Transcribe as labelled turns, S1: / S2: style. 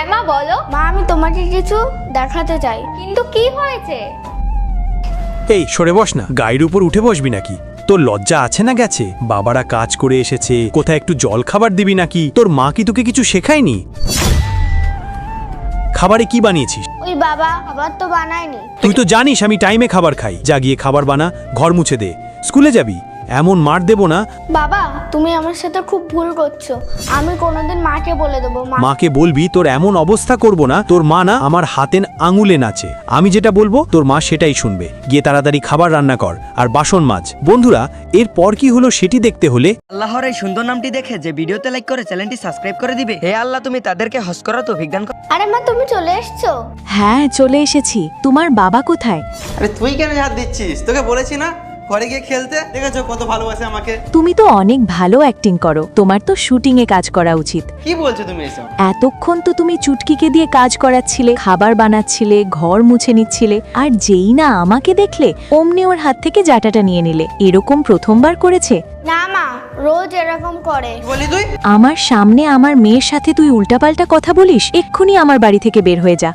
S1: হ্যাঁ মা বলো।
S2: মা, আমি তোমাকে কিছু দেখাতে চাই।
S1: কিন্তু কি হয়েছে?
S3: এই সরে বস না, গায়ের উপর উঠে বসবি নাকি? তোর লজ্জা আছে না গেছে? বাবারা কাজ করে এসেছে, কোথায় একটু জল খাবার দিবি নাকি? তোর মা কি তোকে কিছু শেখায়নি? খাবারে কি বানিয়েছিস?
S2: ওই বাবা খাবার তো বানায়নি।
S3: তুই তো জানিস আমি টাইমে খাবার খাই। যা গিয়ে খাবার বানা, ঘর মুছে দে, স্কুলে যাবি। এমন মার দেবো না।
S2: বাবা, তুমি আমার সাথে খুব ভুল করছো। আমি কোনোদিন মাকে বলে দেবো।
S3: মাকে বলবি তোর এমন অবস্থা করব না, তোর মা না আমার হাতের আঙুলে নাচে। আমি যেটা বলবো তোর মা সেটাই শুনবে। গিয়ে তাড়াতাড়ি খাবার রান্না কর আর বাসন মাজ। বন্ধুরা, এরপর কি হলো সেটি দেখতে হলে
S4: আল্লাহর এই সুন্দর নামটি দেখে যে ভিডিওতে লাইক করে চ্যানেলটি সাবস্ক্রাইব করে দিবে। হে আল্লাহ, তুমি তাদেরকে হজ করার তৌফিক দান করো।
S2: আরে মা, তুমি চলে এসছো?
S5: হ্যাঁ, চলে এসেছি। তোমার বাবা কোথায়?
S6: আরে তুই কেন হাত দিচ্ছিস? তোকে বলেছি না ঘরে গিয়ে খেলতে। দেখেছো কত ভালোবাসে আমাকে।
S5: তুমি তো অনেক ভালো অ্যাক্টিং করো। তোমার তো শুটিং এ কাজ করা উচিত।
S6: কি বলছো তুমি এসব?
S5: এতক্ষণ তো তুমি চুটকিকে দিয়ে কাজ করাচ্ছিলে, খাবার বানাচ্ছিলে, ঘর মুছে নিচ্ছিলে, আর যেই না আমাকে দেখলে অমনি ওর হাত থেকে জাটাটা নিয়ে নিলে। এরকম প্রথমবার করেছে?
S2: না মা, রোজ এরকম করে।
S6: কি বলি তুই?
S5: আমার সামনে আমার মেয়ের সাথে তুই উল্টাপাল্টা কথা বলিস? এক্ষুনি আমার বাড়ি থেকে বের হয়ে যা।